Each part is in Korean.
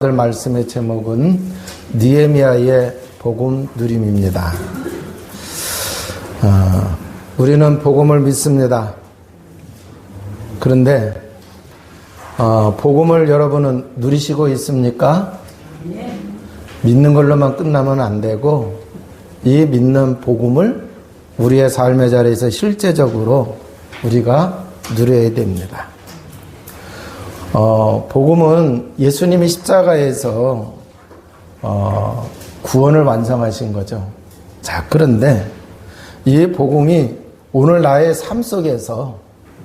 말씀의 제목은 느헤미야의 복음 누림입니다. 우리는 복음을 믿습니다. 그런데 복음을 여러분은 누리시고 있습니까? 믿는 걸로만 끝나면 안 되고 이 믿는 복음을 우리의 삶의 자리에서 실제적으로 우리가 누려야 됩니다. 복음은 예수님이 십자가에서 구원을 완성하신 거죠. 자, 그런데 이 복음이 오늘 나의 삶 속에서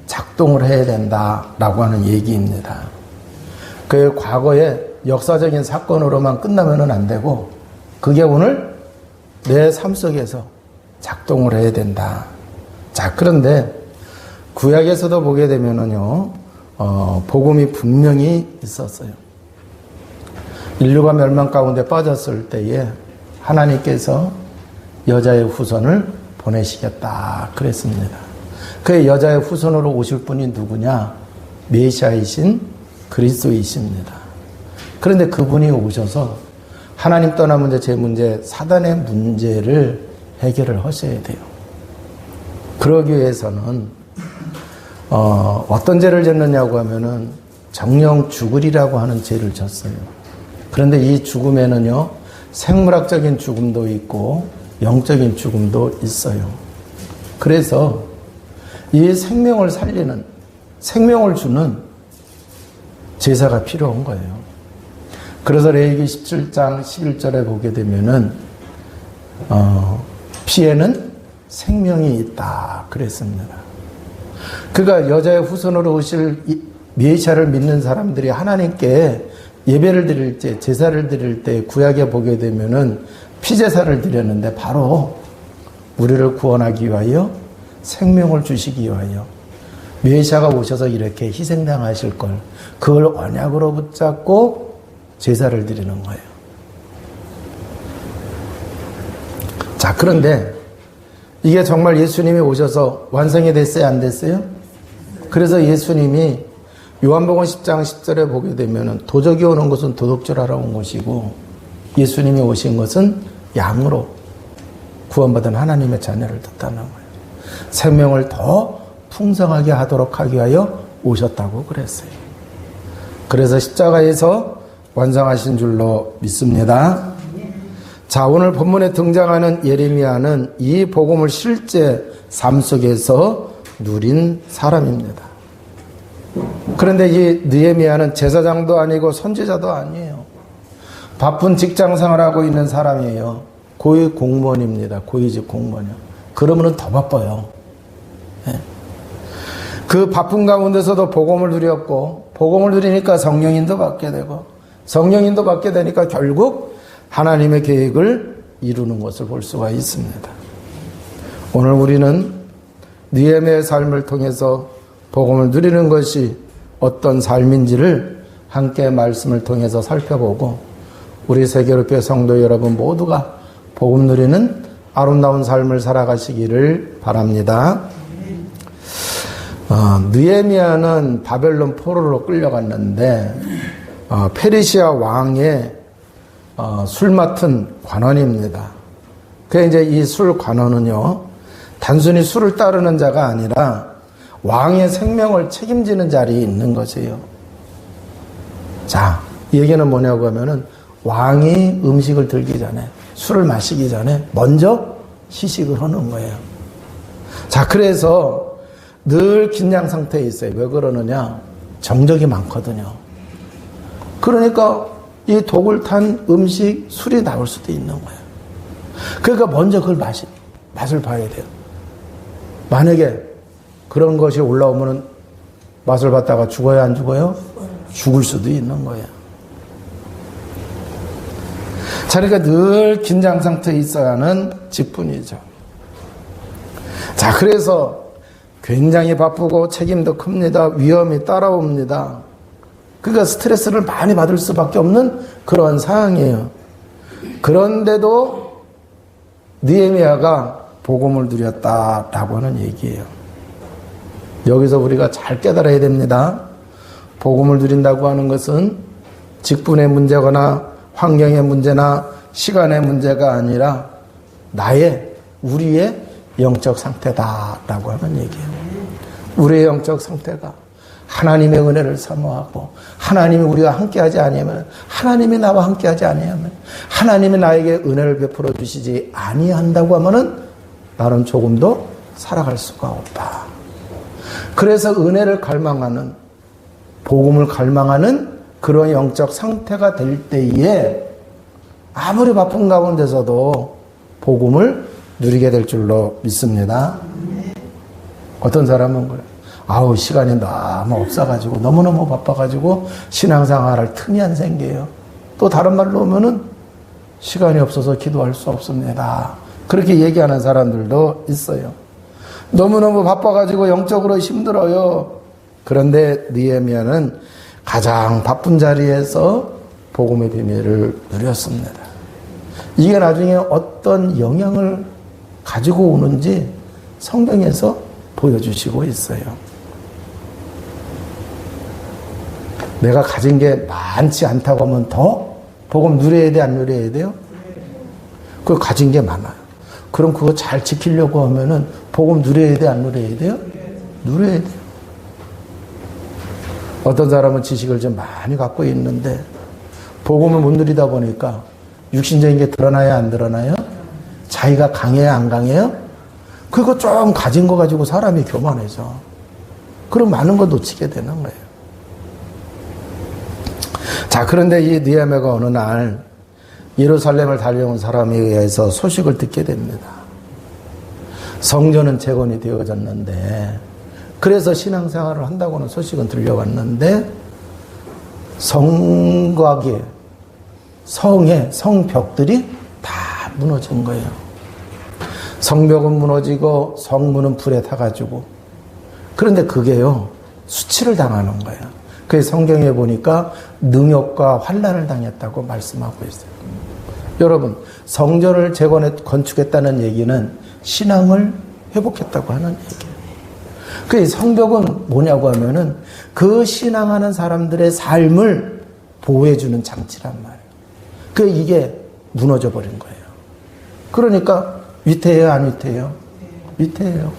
작동을 해야 된다라고 하는 얘기입니다. 그 과거의 역사적인 사건으로만 끝나면 안 되고 그게 오늘 내 삶 속에서 작동을 해야 된다. 자, 그런데 구약에서도 보게 되면은요, 복음이 분명히 있었어요. 인류가 멸망 가운데 빠졌을 때에 하나님께서 여자의 후손을 보내시겠다 그랬습니다. 그 여자의 후손으로 오실 분이 누구냐? 메시아이신 그리스도이십니다. 그런데 그분이 오셔서 하나님 떠나면 제 문제, 사단의 문제를 해결을 하셔야 돼요. 그러기 위해서는 어떤 죄를 졌느냐고 하면은 정령 죽으리라고 하는 죄를 졌어요. 그런데 이 죽음에는요, 생물학적인 죽음도 있고 영적인 죽음도 있어요. 그래서 이 생명을 살리는, 생명을 주는 제사가 필요한 거예요. 그래서 레위기 17장 11절에 보게 되면은 피에는 생명이 있다 그랬습니다. 그가 여자의 후손으로 오실 메시아를 믿는 사람들이 하나님께 예배를 드릴 때, 제사를 드릴 때 구약에 보게 되면은 피제사를 드렸는데 바로 우리를 구원하기 위하여 생명을 주시기 위하여 메시아가 오셔서 이렇게 희생당하실 걸 그걸 언약으로 붙잡고 제사를 드리는 거예요. 자, 그런데 이게 정말 예수님이 오셔서 완성이 됐어요? 안 됐어요? 그래서 예수님이 요한복음 10장 10절에 보게 되면 도적이 오는 것은 도둑질하러 온 것이고 예수님이 오신 것은 양으로 구원받은 하나님의 자녀를 뜻하는 거예요. 생명을 더 풍성하게 하도록 하기 위하여 오셨다고 그랬어요. 그래서 십자가에서 완성하신 줄로 믿습니다. 자, 오늘 본문에 등장하는 예레미야는 이 복음을 실제 삶 속에서 누린 사람입니다. 그런데 이 느헤미야는 제사장도 아니고 선지자도 아니에요. 바쁜 직장 생활하고 있는 사람이에요. 고위 공무원입니다. 고위직 공무원이요. 그러면은 더 바빠요. 네. 그 바쁜 가운데서도 복음을 누렸고, 복음을 누리니까 성령인도 받게 되고, 성령인도 받게 되니까 결국 하나님의 계획을 이루는 것을 볼 수가 있습니다. 오늘 우리는 느헤미야의 삶을 통해서 복음을 누리는 것이 어떤 삶인지를 함께 말씀을 통해서 살펴보고 우리 세계로교회 성도 여러분 모두가 복음 누리는 아름다운 삶을 살아가시기를 바랍니다. 느헤미야는 바벨론 포로로 끌려갔는데 페르시아 왕의 술 맡은 관원입니다. 그 이제 이 술 관원은요, 단순히 술을 따르는 자가 아니라 왕의 생명을 책임지는 자리에 있는 것이에요. 자, 이 얘기는 뭐냐고 하면은 왕이 음식을 들기 전에, 술을 마시기 전에 먼저 시식을 하는 거예요. 자, 그래서 늘 긴장 상태에 있어요. 왜 그러느냐? 정적이 많거든요. 그러니까 이 독을 탄 음식, 술이 나올 수도 있는 거예요. 그러니까 먼저 그걸 맛을 봐야 돼요. 만약에 그런 것이 올라오면 맛을 봤다가 죽어요, 안 죽어요? 죽을 수도 있는 거예요. 자, 그러니까 늘 긴장 상태에 있어야 하는 직분이죠. 자, 그래서 굉장히 바쁘고 책임도 큽니다. 위험이 따라옵니다. 그러니까 스트레스를 많이 받을 수밖에 없는 그런 상황이에요. 그런데도 느헤미야가 복음을 누렸다라고 하는 얘기예요. 여기서 우리가 잘 깨달아야 됩니다. 복음을 누린다고 하는 것은 직분의 문제거나 환경의 문제나 시간의 문제가 아니라 우리의 영적 상태다라고 하는 얘기예요. 우리의 영적 상태가 하나님의 은혜를 사모하고 하나님이 우리와 함께하지 아니하면, 하나님이 나와 함께하지 아니하면, 하나님이 나에게 은혜를 베풀어 주시지 아니한다고 하면은 나는 조금도 살아갈 수가 없다. 그래서 은혜를 갈망하는, 복음을 갈망하는 그런 영적 상태가 될 때에 아무리 바쁜 가운데서도 복음을 누리게 될 줄로 믿습니다. 어떤 사람은 그래. 아우, 시간이 너무 없어가지고, 너무너무 바빠가지고 신앙생활할 틈이 안 생겨요. 또 다른 말로 하면은 시간이 없어서 기도할 수 없습니다. 그렇게 얘기하는 사람들도 있어요. 너무너무 바빠가지고 영적으로 힘들어요. 그런데 느헤미야는 가장 바쁜 자리에서 복음의 비밀을 누렸습니다. 이게 나중에 어떤 영향을 가지고 오는지 성경에서 보여주시고 있어요. 내가 가진 게 많지 않다고 하면 더 복음 누려야 돼, 안 누려야 돼요? 그 가진 게 많아요. 그럼 그거 잘 지키려고 하면은 복음 누려야 돼, 안 누려야 돼요? 누려야 돼요. 어떤 사람은 지식을 좀 많이 갖고 있는데 복음을 못 누리다 보니까 육신적인 게 드러나요, 안 드러나요? 자기가 강해요, 안 강해요? 그거 좀 가진 거 가지고 사람이 교만해져. 그럼 많은 거 놓치게 되는 거예요. 자, 그런데 이 느헤미야가 어느 날 예루살렘을 달려온 사람에 의해서 소식을 듣게 됩니다. 성전은 재건이 되어졌는데, 그래서 신앙생활을 한다고는 소식은 들려왔는데, 성곽에, 성의 성벽들이 다 무너진 거예요. 성벽은 무너지고 성문은 불에 타가지고. 그런데 그게요, 수치를 당하는 거예요. 그래서 성경에 보니까 능욕과 환난을 당했다고 말씀하고 있어요. 여러분, 성전을 건축했다는 얘기는 신앙을 회복했다고 하는 얘기예요. 그 성벽은 뭐냐고 하면은 그 신앙하는 사람들의 삶을 보호해주는 장치란 말이에요. 이게 무너져 버린 거예요. 그러니까 위태해요, 안 위태해요? 위태해요.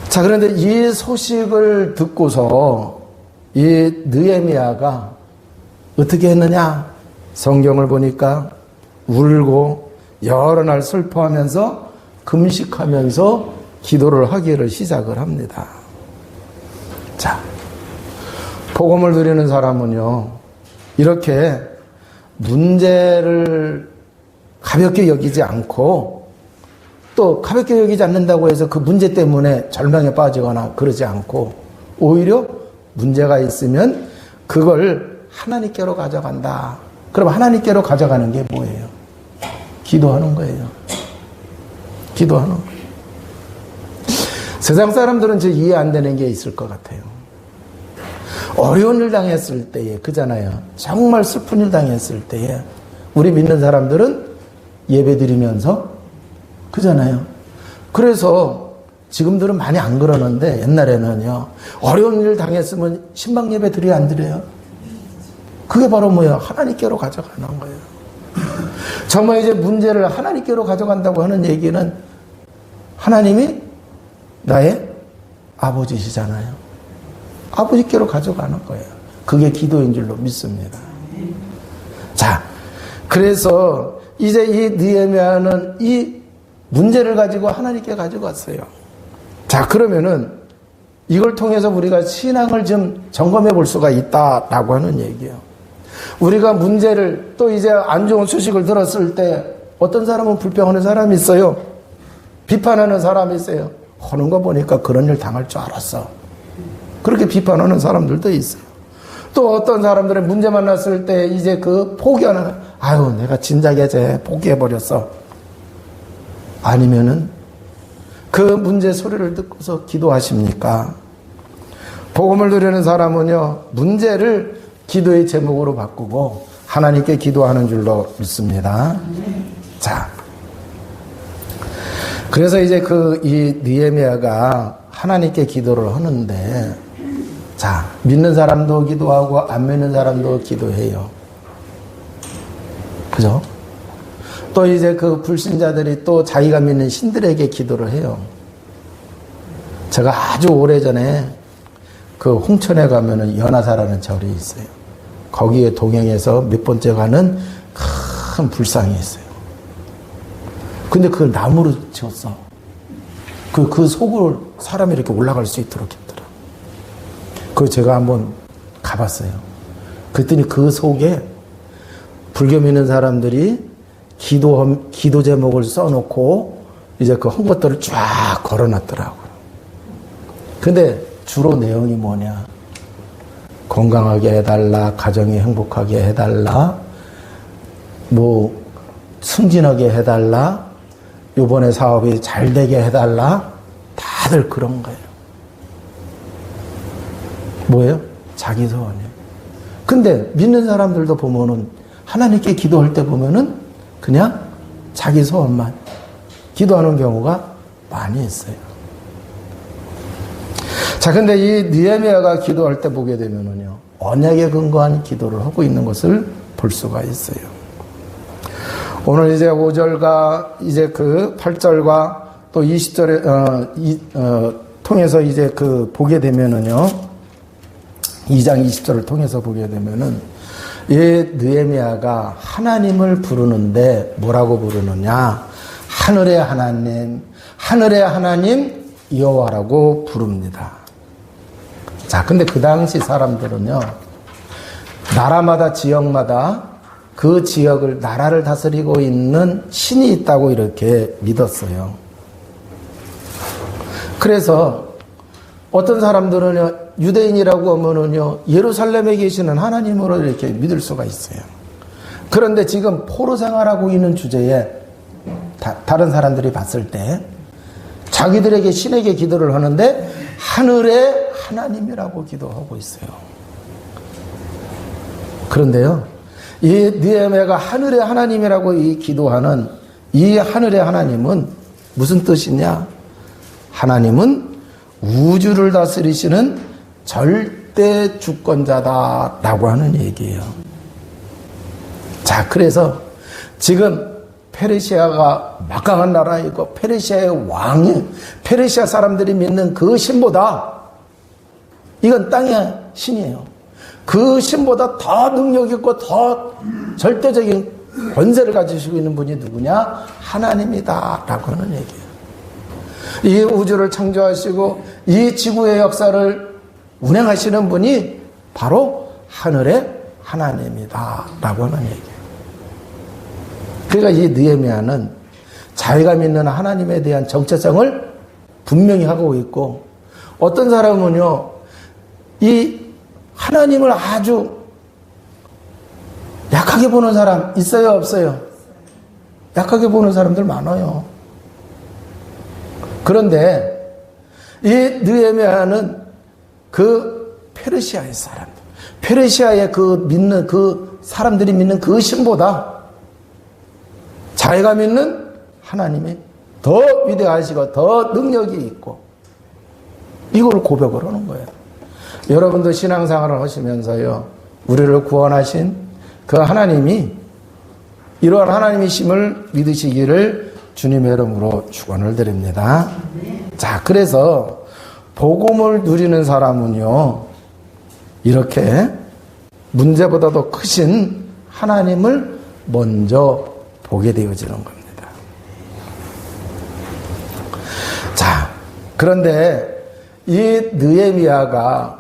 자, 그런데 이 소식을 듣고서 이 느헤미야가 어떻게 했느냐? 성경을 보니까 울고 여러 날 슬퍼하면서 금식하면서 기도를 하기를 시작을 합니다. 자, 복음을 누리는 사람은요, 이렇게 문제를 가볍게 여기지 않고, 또 가볍게 여기지 않는다고 해서 그 문제 때문에 절망에 빠지거나 그러지 않고, 오히려 문제가 있으면 그걸 하나님께로 가져간다. 그럼 하나님께로 가져가는 게 뭐예요? 기도하는 거예요. 기도하는 거예요. 세상 사람들은 저 이해 안 되는 게 있을 것 같아요. 어려운 일 당했을 때에, 그잖아요. 정말 슬픈 일 당했을 때에 우리 믿는 사람들은 예배 드리면서, 그잖아요. 그래서 지금들은 많이 안 그러는데 옛날에는요, 어려운 일 당했으면 신방 예배 드려야 안 드려요? 그게 바로 뭐예요? 하나님께로 가져가는 거예요. 정말 이제 문제를 하나님께로 가져간다고 하는 얘기는 하나님이 나의 아버지시잖아요. 아버지께로 가져가는 거예요. 그게 기도인 줄로 믿습니다. 자, 그래서 이제 이 느헤미야는 이 문제를 가지고 하나님께 가져갔어요. 자, 그러면은 이걸 통해서 우리가 신앙을 좀 점검해 볼 수가 있다라고 하는 얘기예요. 우리가 문제를, 또 이제 안 좋은 소식을 들었을 때 어떤 사람은 불평하는 사람이 있어요. 비판하는 사람이 있어요. 하는 거 보니까 그런 일 당할 줄 알았어. 그렇게 비판하는 사람들도 있어요. 또 어떤 사람들은 문제 만났을 때 이제 그 포기하는, 아유, 내가 진작에 이제 포기해버렸어. 아니면은 그 문제 소리를 듣고서 기도하십니까? 복음을 누리는 사람은요, 문제를 기도의 제목으로 바꾸고 하나님께 기도하는 줄로 믿습니다. 자, 그래서 이제 이 느헤미야가 하나님께 기도를 하는데, 자, 믿는 사람도 기도하고 안 믿는 사람도 기도해요. 그죠? 또 이제 그 불신자들이 또 자기가 믿는 신들에게 기도를 해요. 제가 아주 오래전에 그 홍천에 가면은 연화사라는 절이 있어요. 거기에 동행해서 몇 번째 가는 큰 불상이 있어요. 근데 그걸 나무로 지었어. 그 속을 사람이 이렇게 올라갈 수 있도록 했더라. 그걸 제가 한번 가봤어요. 그랬더니 그 속에 불교 믿는 사람들이 기도 제목을 써놓고 이제 그 한 것들을 쫙 걸어놨더라고요. 근데 주로 내용이 뭐냐? 건강하게 해달라, 가정이 행복하게 해달라, 뭐 승진하게 해달라, 요번에 사업이 잘 되게 해달라, 다들 그런 거예요. 뭐예요? 자기 소원이에요. 근데 믿는 사람들도 보면은 하나님께 기도할 때 보면은 그냥 자기 소원만 기도하는 경우가 많이 있어요. 자, 근데 이 느헤미야가 기도할 때 보게 되면은요, 언약에 근거한 기도를 하고 있는 것을 볼 수가 있어요. 오늘 이제 5절과 이제 그 8절과 또 20절에 통해서 이제 그 보게 되면은요, 2장 20절을 통해서 보게 되면은 이 느헤미야가 하나님을 부르는데 뭐라고 부르느냐? 하늘의 하나님 여호와라고 부릅니다. 자, 근데 그 당시 사람들은요, 나라마다 지역마다 그 지역을, 나라를 다스리고 있는 신이 있다고 이렇게 믿었어요. 그래서 어떤 사람들은요, 유대인이라고 하면은요, 예루살렘에 계시는 하나님으로 이렇게 믿을 수가 있어요. 그런데 지금 포로 생활하고 있는 주제에 다른 사람들이 봤을 때 자기들에게 신에게 기도를 하는데 하늘의 하나님이라고 기도하고 있어요. 그런데요, 이 느헤미야가 하늘의 하나님이라고 이 기도하는 이 하늘의 하나님은 무슨 뜻이냐? 하나님은 우주를 다스리시는 절대 주권자다라고 하는 얘기예요. 자, 그래서 지금 페르시아가 막강한 나라이고 페르시아의 왕이, 페르시아 사람들이 믿는 그 신보다, 이건 땅의 신이에요. 그 신보다 더 능력 있고 더 절대적인 권세를 가지시고 있는 분이 누구냐? 하나님이다 라고 하는 얘기예요. 이 우주를 창조하시고 이 지구의 역사를 운행하시는 분이 바로 하늘의 하나님이다 라고 하는 얘기예요. 그러니까 이 느헤미야는 자기가 믿는 하나님에 대한 정체성을 분명히 하고 있고, 어떤 사람은요, 이 하나님을 아주 약하게 보는 사람 있어요, 없어요? 약하게 보는 사람들 많아요. 그런데 이 느헤미야는 그 페르시아의 사람들, 페르시아의 그 믿는 그 사람들이 믿는 그 신보다 자기가 믿는 하나님이 더 위대하시고 더 능력이 있고, 이걸 고백을 하는 거예요. 여러분도 신앙생활을 하시면서요, 우리를 구원하신 그 하나님이 이러한 하나님이심을 믿으시기를 주님의 이름으로 축원을 드립니다. 자, 그래서 복음을 누리는 사람은요, 이렇게 문제보다도 크신 하나님을 먼저 보게 되어지는 겁니다. 자, 그런데 이 느헤미야가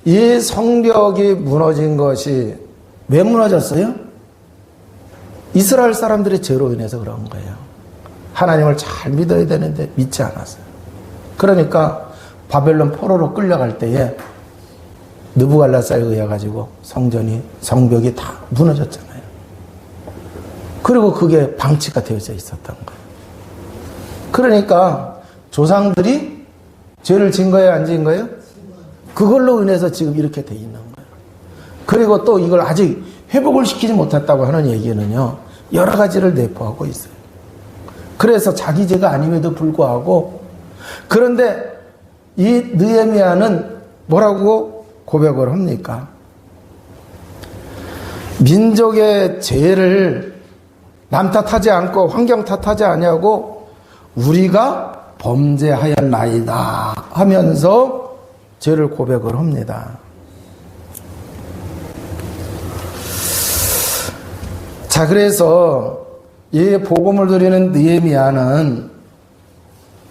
이 성벽이 무너진 것이 왜 무너졌어요? 이스라엘 사람들의 죄로 인해서 그런 거예요. 하나님을 잘 믿어야 되는데 믿지 않았어요. 그러니까 바벨론 포로로 끌려갈 때에 느부갈네살에 의해 가지고 성벽이 다 무너졌잖아요. 그리고 그게 방치가 되어져 있었던 거예요. 그러니까 조상들이 죄를 진 거예요, 안 진 거예요? 그걸로 인해서 지금 이렇게 돼 있는 거예요. 그리고 또 이걸 아직 회복을 시키지 못했다고 하는 얘기는요, 여러 가지를 내포하고 있어요. 그래서 자기 죄가 아님에도 불구하고, 그런데 이 느헤미야는 뭐라고 고백을 합니까? 민족의 죄를 남 탓하지 않고 환경 탓하지 아니하고 우리가 범죄하였나이다 하면서 죄를 고백을 합니다. 자, 그래서 이 복음을 누리는 느헤미야는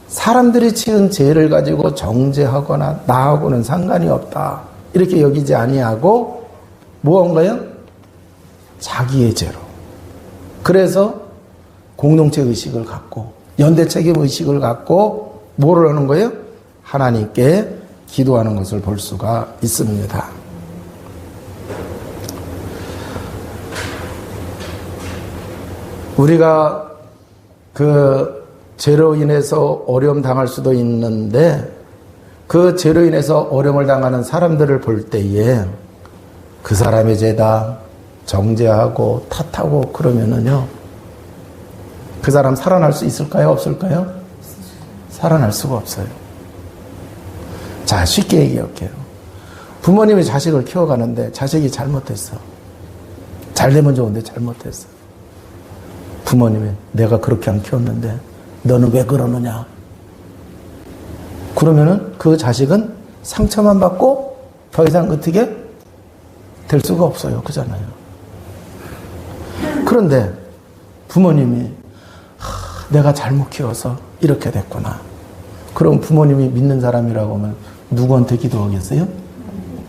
사람들이 지은 죄를 가지고 정죄하거나 나하고는 상관이 없다 이렇게 여기지 아니하고 무언가요? 자기의 죄로. 그래서 공동체 의식을 갖고 연대 책임 의식을 갖고 뭐를 하는 거예요? 하나님께 기도하는 것을 볼 수가 있습니다. 우리가 그 죄로 인해서 어려움 당할 수도 있는데 그 죄로 인해서 어려움을 당하는 사람들을 볼 때에 그 사람의 죄다 정죄하고 탓하고 그러면은요, 그 사람 살아날 수 있을까요? 없을까요? 살아날 수가 없어요. 자, 쉽게 얘기할게요. 부모님이 자식을 키워가는데 자식이 잘못했어. 잘 되면 좋은데 잘못했어. 부모님이 내가 그렇게 안 키웠는데 너는 왜 그러느냐? 그러면은 그 자식은 상처만 받고 더 이상 어떻게 될 수가 없어요. 그잖아요. 그런데 부모님이 내가 잘못 키워서 이렇게 됐구나. 그럼 부모님이 믿는 사람이라고 하면 누구한테 기도하겠어요?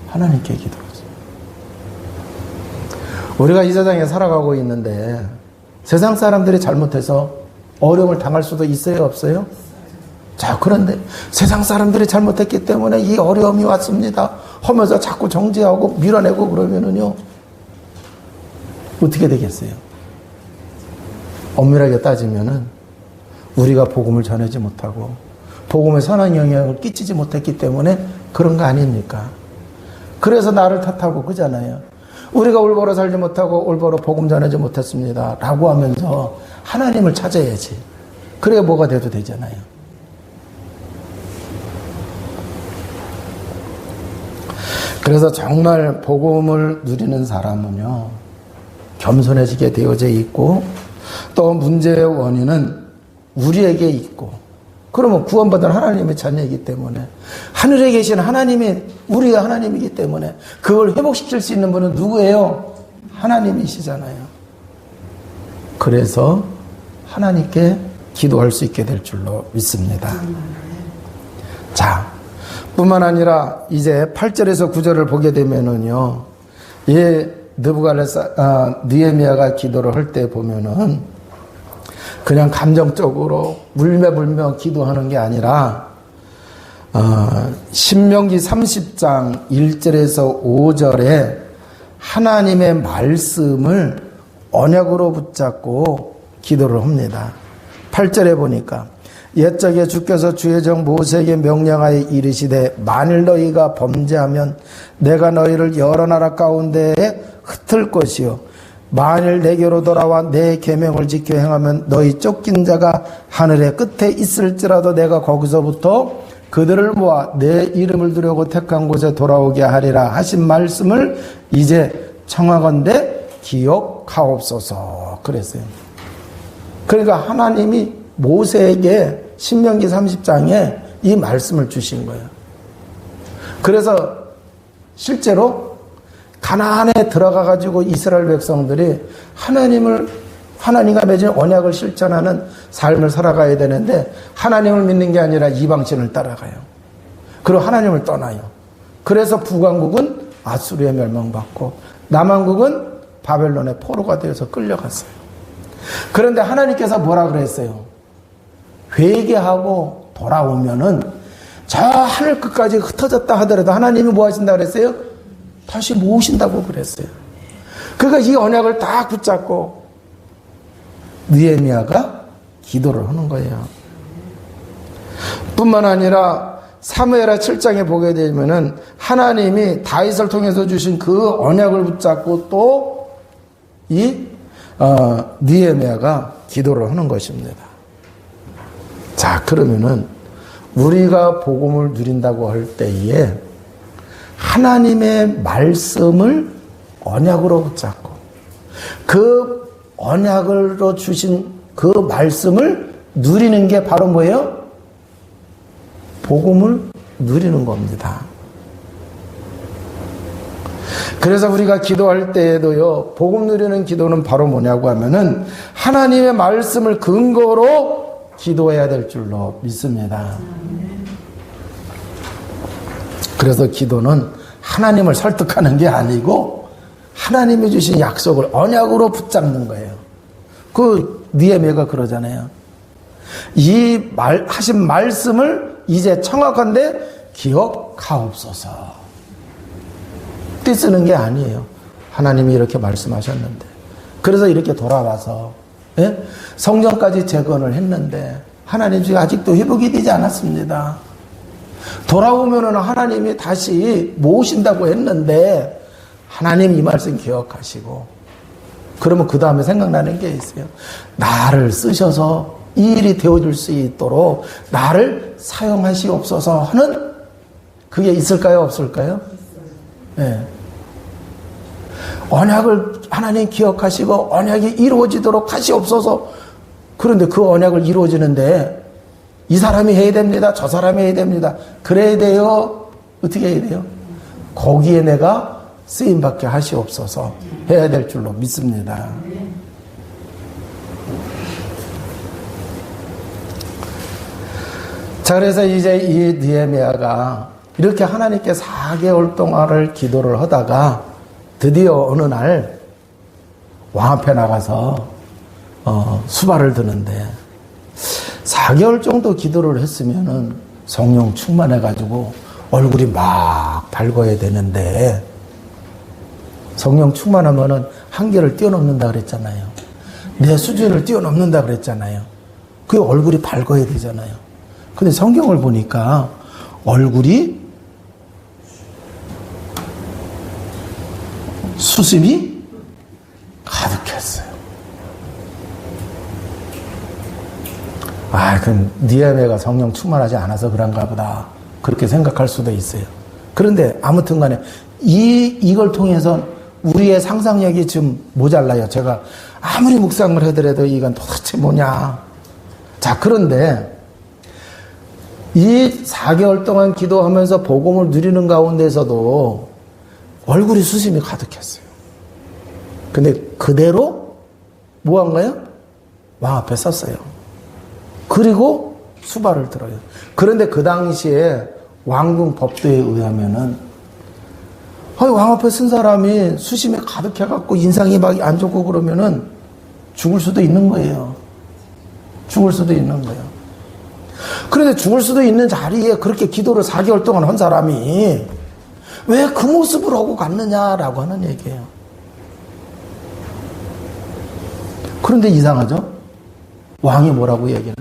하나님께 기도하죠. 우리가 이 세상에 살아가고 있는데 세상 사람들이 잘못해서 어려움을 당할 수도 있어요? 없어요? 자, 그런데 세상 사람들이 잘못했기 때문에 이 어려움이 왔습니다 하면서 자꾸 정죄하고 밀어내고 그러면은요, 어떻게 되겠어요? 엄밀하게 따지면은 우리가 복음을 전하지 못하고 복음에 선한 영향을 끼치지 못했기 때문에 그런 거 아닙니까? 그래서 나를 탓하고 그잖아요. 우리가 올바로 살지 못하고 올바로 복음 전하지 못했습니다 라고 하면서 하나님을 찾아야지. 그래야 뭐가 돼도 되잖아요. 그래서 정말 복음을 누리는 사람은요, 겸손해지게 되어져 있고 또 문제의 원인은 우리에게 있고, 그러면 구원받은 하나님의 자녀이기 때문에 하늘에 계신 하나님이 우리가 하나님이기 때문에 그걸 회복시킬 수 있는 분은 누구예요? 하나님이시잖아요. 그래서 하나님께 기도할 수 있게 될 줄로 믿습니다. 자, 뿐만 아니라 이제 8절에서 9절을 보게 되면은요, 이 느헤미야가 기도를 할 때 보면은 그냥 감정적으로 울며불며 기도하는 게 아니라 신명기 30장 1절에서 5절에 하나님의 말씀을 언약으로 붙잡고 기도를 합니다. 8절에 보니까 옛적에 주께서 주의 종 모세에게 명령하여 이르시되 만일 너희가 범죄하면 내가 너희를 여러 나라 가운데에 흩을 것이요 만일 내게로 돌아와 내 계명을 지켜 행하면 너희 쫓긴 자가 하늘의 끝에 있을지라도 내가 거기서부터 그들을 모아 내 이름을 두려고 택한 곳에 돌아오게 하리라 하신 말씀을 이제 청하건대 기억하옵소서 그랬어요. 그러니까 하나님이 모세에게 신명기 30장에 이 말씀을 주신 거예요. 그래서 실제로 가나안에 들어가 가지고 이스라엘 백성들이 하나님과 맺은 언약을 실천하는 삶을 살아가야 되는데 하나님을 믿는 게 아니라 이방신을 따라가요. 그리고 하나님을 떠나요. 그래서 북왕국은 아수르에 멸망받고 남왕국은 바벨론의 포로가 되어서 끌려갔어요. 그런데 하나님께서 뭐라 그랬어요? 회개하고 돌아오면은 저 하늘 끝까지 흩어졌다 하더라도 하나님이 뭐 하신다 그랬어요? 다시 모으신다고 그랬어요. 그러니까 이 언약을 딱 붙잡고 느헤미야가 기도를 하는 거예요. 뿐만 아니라 사무엘하 7장에 보게 되면은 하나님이 다윗을 통해서 주신 그 언약을 붙잡고 또 이 느헤미야가 기도를 하는 것입니다. 자, 그러면은 우리가 복음을 누린다고 할 때에 하나님의 말씀을 언약으로 붙잡고 그 언약으로 주신 그 말씀을 누리는 게 바로 뭐예요? 복음을 누리는 겁니다. 그래서 우리가 기도할 때에도요, 복음 누리는 기도는 바로 뭐냐고 하면은 하나님의 말씀을 근거로 기도해야 될 줄로 믿습니다. 그래서 기도는 하나님을 설득하는 게 아니고 하나님이 주신 약속을 언약으로 붙잡는 거예요. 그 느헤미야가 그러잖아요. 이 하신 말씀을 이제 청약한데 기억하옵소서. 쓰는 게 아니에요. 하나님이 이렇게 말씀하셨는데. 그래서 이렇게 돌아와서 성전까지 재건을 했는데 하나님 지금 아직도 회복이 되지 않았습니다. 돌아오면은 하나님이 다시 모으신다고 했는데 하나님 이 말씀 기억하시고 그러면 그 다음에 생각나는 게 있어요. 나를 쓰셔서 이 일이 되어줄 수 있도록 나를 사용하시옵소서 하는 그게 있을까요? 없을까요? 네. 언약을 하나님 기억하시고 언약이 이루어지도록 하시옵소서. 그런데 그 언약을 이루어지는데 이 사람이 해야 됩니다. 저 사람이 해야 됩니다. 그래야 돼요. 어떻게 해야 돼요? 거기에 내가 쓰임받게 하시옵소서 해야 될 줄로 믿습니다. 자, 그래서 이제 이 느헤미야가 이렇게 하나님께 4개월 동안을 기도를 하다가 드디어 어느 날 왕 앞에 나가서 수발을 드는데 4개월 정도 기도를 했으면은 성령 충만해가지고 얼굴이 막 밝아야 되는데 성령 충만하면은 한계를 뛰어넘는다 그랬잖아요. 내 수준을 뛰어넘는다 그랬잖아요. 그 얼굴이 밝아야 되잖아요. 근데 성경을 보니까 얼굴이 수심이 가득했어요. 그럼 느헤미야가 성령 충만하지 않아서 그런가 보다 그렇게 생각할 수도 있어요. 그런데 아무튼 간에 이걸 통해서 우리의 상상력이 좀 모자라요. 제가 아무리 묵상을 하더라도 이건 도대체 뭐냐. 자, 그런데 이 4개월 동안 기도하면서 복음을 누리는 가운데서도 얼굴이 수심이 가득했어요. 근데 그대로 뭐 한 거예요? 왕 앞에 섰어요. 그리고 수발을 들어요. 그런데 그 당시에 왕궁 법도에 의하면은 왕 앞에 쓴 사람이 수심이 가득해갖고 인상이 막 안 좋고 그러면은 죽을 수도 있는 거예요. 죽을 수도 있는 거예요. 그런데 죽을 수도 있는 자리에 그렇게 기도를 4개월 동안 한 사람이 왜 그 모습을 하고 갔느냐라고 하는 얘기예요. 그런데 이상하죠? 왕이 뭐라고 얘기를?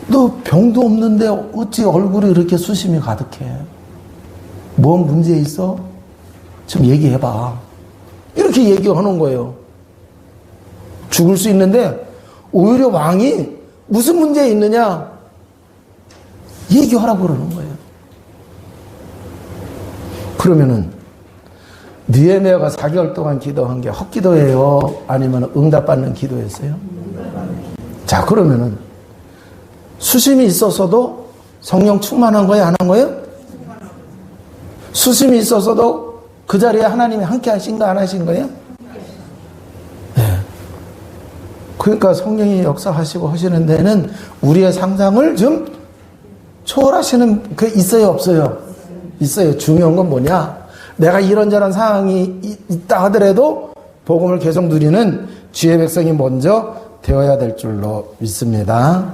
너 병도 없는데 어찌 얼굴이 이렇게 수심이 가득해? 뭔 문제 있어? 좀 얘기해봐. 이렇게 얘기하는 거예요. 죽을 수 있는데 오히려 왕이 무슨 문제 있느냐? 얘기하라고 그러는 거예요. 그러면은 느헤미야가 4개월 동안 기도한 게 헛기도예요? 아니면 응답받는 기도였어요? 자, 그러면은 수심이 있었어도 성령 충만한 거예요? 안 한 거예요? 수심이 있었어도 그 자리에 하나님이 함께 하신 거 안 하신 거예요? 네. 그러니까 성령이 역사하시고 하시는 데는 우리의 상상을 좀 초월하시는 게 있어요? 없어요? 있어요. 중요한 건 뭐냐? 내가 이런저런 상황이 있다 하더라도 복음을 계속 누리는 주의 백성이 먼저 되어야 될 줄로 믿습니다.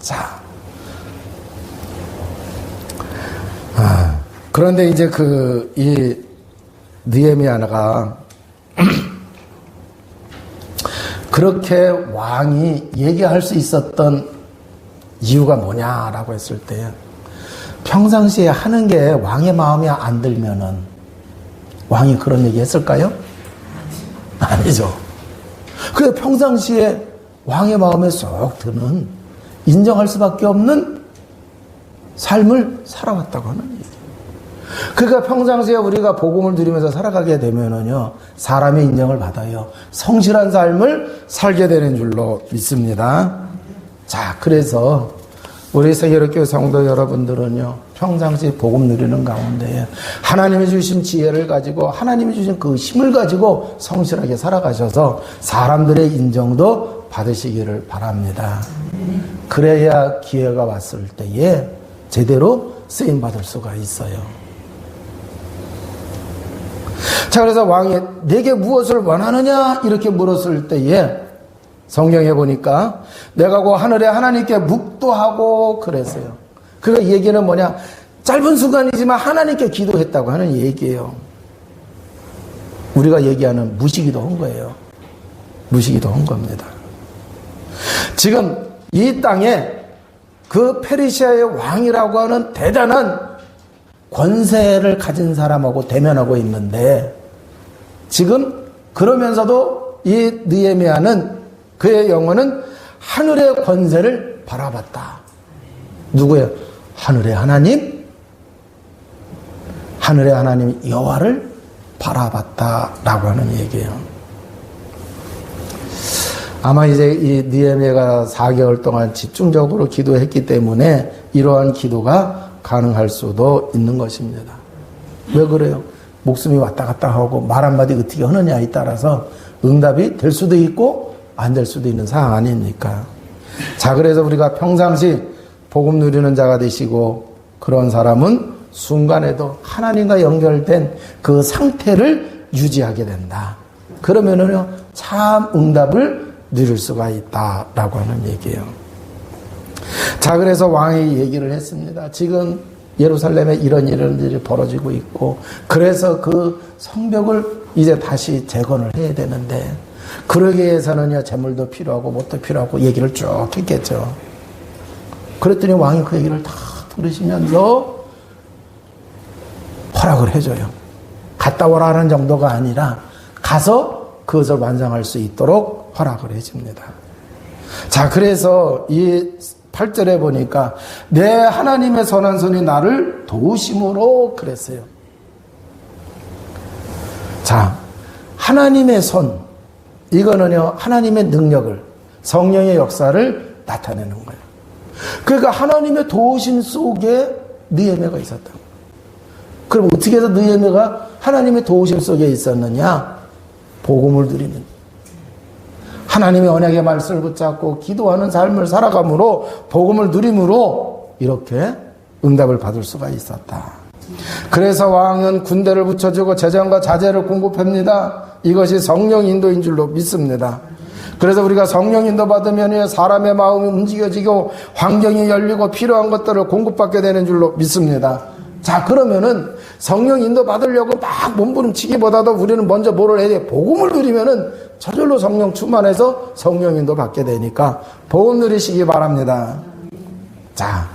자, 그런데 이제 이 느헤미야가 그렇게 왕이 얘기할 수 있었던 이유가 뭐냐라고 했을 때 평상시에 하는 게 왕의 마음에 안 들면은 왕이 그런 얘기 했을까요? 아니죠. 그래 평상시에 왕의 마음에 쏙 드는 인정할 수밖에 없는 삶을 살아왔다고 하는 얘기예요. 그러니까 평상시에 우리가 복음을 누리면서 살아가게 되면은요, 사람의 인정을 받아요. 성실한 삶을 살게 되는 줄로 믿습니다. 자, 그래서 우리 세계로교회 성도 여러분들은요, 평상시 복음 누리는 가운데 하나님이 주신 지혜를 가지고 하나님이 주신 그 힘을 가지고 성실하게 살아가셔서 사람들의 인정도 받으시기를 바랍니다. 그래야 기회가 왔을 때에 제대로 쓰임받을 수가 있어요. 자, 그래서 왕이 내게 무엇을 원하느냐 이렇게 물었을 때에 성경에 보니까 내가 그 하늘에 하나님께 묵도하고 그랬어요. 그 얘기는 뭐냐, 짧은 순간이지만 하나님께 기도했다고 하는 얘기예요. 우리가 얘기하는 무시기도 한 거예요. 무시기도 한 겁니다. 지금 이 땅에 그 페르시아의 왕이라고 하는 대단한 권세를 가진 사람하고 대면하고 있는데, 지금 그러면서도 이 느헤미야는 그의 영혼은 하늘의 권세를 바라봤다. 누구예요? 하늘의 하나님? 하늘의 하나님 여호와를 바라봤다라고 하는 얘기예요. 아마 이제 이 느헤미야가 4개월 동안 집중적으로 기도했기 때문에 이러한 기도가 가능할 수도 있는 것입니다. 왜 그래요? 목숨이 왔다 갔다 하고 말 한마디 어떻게 하느냐에 따라서 응답이 될 수도 있고 안 될 수도 있는 상황 아닙니까? 자, 그래서 우리가 평상시 복음 누리는 자가 되시고, 그런 사람은 순간에도 하나님과 연결된 그 상태를 유지하게 된다. 그러면은요, 참 응답을 누릴 수가 있다라고 하는 얘기예요. 자, 그래서 왕이 얘기를 했습니다. 지금 예루살렘에 이런 일이 벌어지고 있고, 그래서 그 성벽을 이제 다시 재건을 해야 되는데, 그러기 위해서는요, 재물도 필요하고 뭣도 필요하고 얘기를 쭉 했겠죠. 그랬더니 왕이 그 얘기를 다 들으시면서 허락을 해줘요. 갔다 오라는 정도가 아니라 가서 그것을 완성할 수 있도록 허락을 해줍니다. 자, 그래서 이 8절에 보니까 내 하나님의 선한 손이 나를 도우심으로 그랬어요. 자, 하나님의 손, 이거는요, 하나님의 능력을, 성령의 역사를 나타내는 거예요. 그러니까 하나님의 도우심 속에 느헤미야가 있었다. 그럼 어떻게 해서 느헤미야가 하나님의 도우심 속에 있었느냐? 복음을 누리는, 하나님의 언약의 말씀을 붙잡고 기도하는 삶을 살아감으로, 복음을 누림으로 이렇게 응답을 받을 수가 있었다. 그래서 왕은 군대를 붙여주고 재정과 자재를 공급합니다. 이것이 성령 인도인 줄로 믿습니다. 그래서 우리가 성령 인도 받으면 사람의 마음이 움직여지고 환경이 열리고 필요한 것들을 공급받게 되는 줄로 믿습니다. 자, 그러면은 성령 인도 받으려고 막 몸부림치기보다도 우리는 먼저 뭐를 해야 돼? 복음을 누리면은 저절로 성령 충만해서 성령 인도 받게 되니까 복음 누리시기 바랍니다. 자,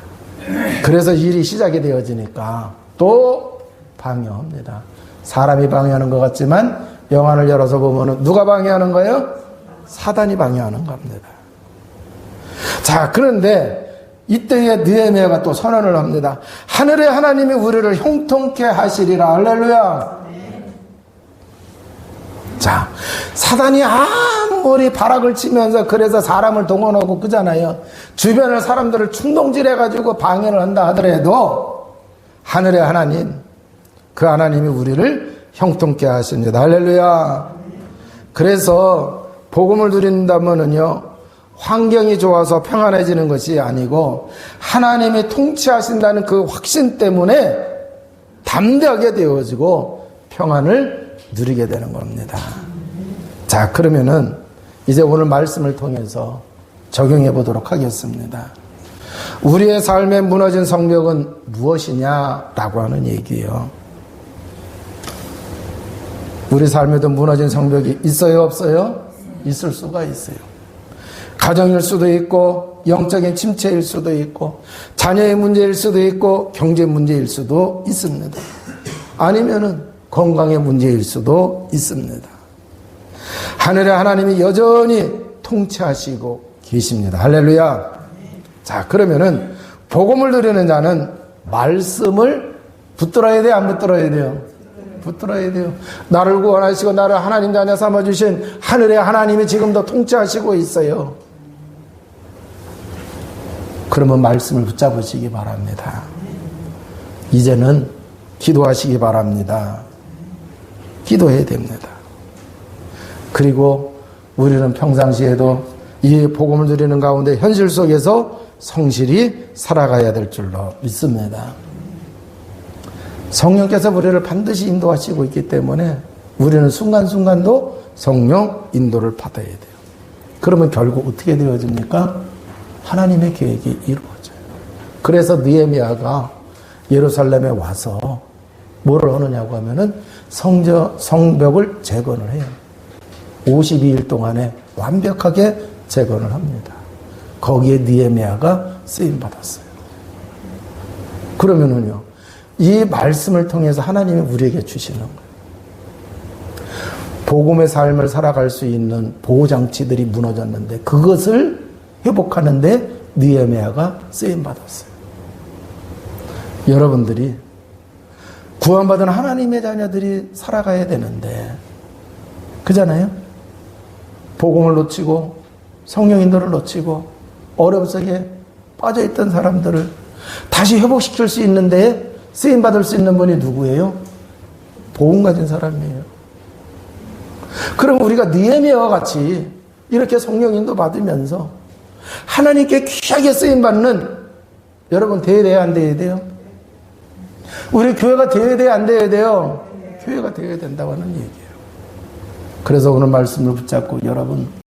그래서 일이 시작이 되어지니까 또 방해합니다. 사람이 방해하는 것 같지만 영안을 열어서 보면은 누가 방해하는 거예요? 사단이 방해하는 겁니다. 자, 그런데 이때에 느헤미야가 또 선언을 합니다. 하늘의 하나님이 우리를 형통케 하시리라. 할렐루야. 자, 사단이 아무리 발악을 치면서 그래서 사람을 동원하고 그잖아요. 주변의 사람들을 충동질해가지고 방해를 한다 하더라도 하늘의 하나님, 그 하나님이 우리를 형통케 하십니다. 할렐루야. 그래서 복음을 누린다면은요, 환경이 좋아서 평안해지는 것이 아니고 하나님이 통치하신다는 그 확신 때문에 담대하게 되어지고 평안을 누리게 되는 겁니다. 자, 그러면은 이제 오늘 말씀을 통해서 적용해 보도록 하겠습니다. 우리의 삶에 무너진 성벽은 무엇이냐라고 하는 얘기예요. 우리 삶에도 무너진 성벽이 있어요, 없어요? 있을 수가 있어요. 가정일 수도 있고, 영적인 침체일 수도 있고, 자녀의 문제일 수도 있고, 경제 문제일 수도 있습니다. 아니면은 건강의 문제일 수도 있습니다. 하늘의 하나님이 여전히 통치하시고 계십니다. 할렐루야. 자, 그러면은 복음을 누리는 자는 말씀을 붙들어야 돼요? 안 붙들어야 돼요? 붙들어야 돼요. 나를 구원하시고 나를 하나님 자녀 삼아주신 하늘의 하나님이 지금도 통치하시고 있어요. 그러면 말씀을 붙잡으시기 바랍니다. 이제는 기도하시기 바랍니다. 기도해야 됩니다. 그리고 우리는 평상시에도 이 복음을 누리는 가운데 현실 속에서 성실히 살아가야 될 줄로 믿습니다. 성령께서 우리를 반드시 인도하시고 있기 때문에 우리는 순간순간도 성령 인도를 받아야 돼요. 그러면 결국 어떻게 되어집니까? 하나님의 계획이 이루어져요. 그래서 느헤미야가 예루살렘에 와서 뭐를 하느냐고 하면은 성벽을 재건을 해요. 52일 동안에 완벽하게 재건을 합니다. 거기에 느헤미야가 쓰임 받았어요. 그러면은요, 이 말씀을 통해서 하나님이 우리에게 주시는 거예요. 복음의 삶을 살아갈 수 있는 보호장치들이 무너졌는데 그것을 회복하는데 느헤미야가 쓰임 받았어요. 여러분들이 구원받은 하나님의 자녀들이 살아가야 되는데, 그잖아요? 복음을 놓치고 성령 인도를 놓치고 어려움 속에 빠져있던 사람들을 다시 회복시킬 수 있는데 쓰임 받을 수 있는 분이 누구예요? 복음 가진 사람이에요. 그럼 우리가 느헤미야와 같이 이렇게 성령 인도 받으면서 하나님께 귀하게 쓰임 받는 여러분 되어야 돼요? 안 되어야 돼요? 우리 교회가 되어야 돼요? 안 되어야 돼요? 교회가 되어야 된다고 하는 얘기예요. 그래서 오늘 말씀을 붙잡고 여러분